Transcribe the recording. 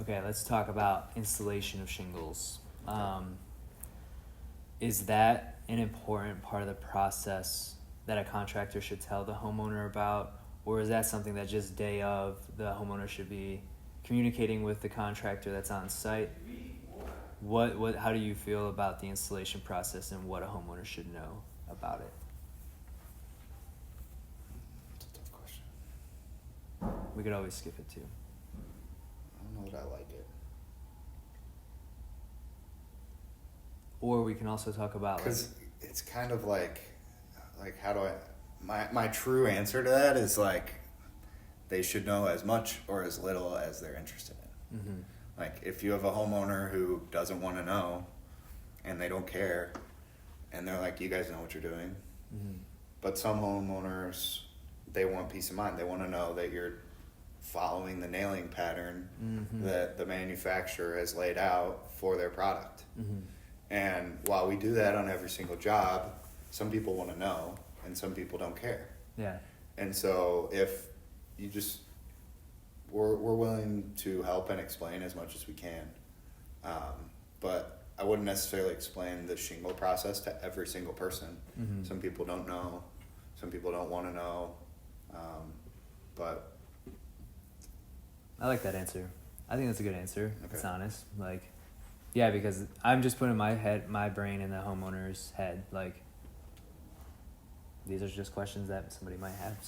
Okay, let's talk about installation of shingles. Is that an important part of the process that a contractor should tell the homeowner about, or is that something that just day of the homeowner should be communicating with the contractor that's on site? How do you feel about the installation process and what a homeowner should know about it? It's a tough question. We could always skip it too. I don't know that I like it. Or we can also talk about Because it's kind of like how do my true answer to that is like they should know as much or as little as they're interested in. Mm-hmm. Like if you have a homeowner who doesn't want to know and they don't care and they're like, you guys know what you're doing. Mm-hmm. But some homeowners, they want peace of mind. They want to know that you're following the nailing pattern Mm-hmm. that the manufacturer has laid out for their product. Mm-hmm. And while we do that on every single job, some people want to know and some people don't care. Yeah. And so if you just, we're willing to help and explain as much as we can. But I wouldn't necessarily explain the shingle process to every single person. Mm-hmm. Some people don't know. Some people don't want to know. But I like that answer. I think that's a good answer. Okay. It's honest. Like, yeah, because I'm just putting my brain in the homeowner's head. Like, these are just questions that somebody might have.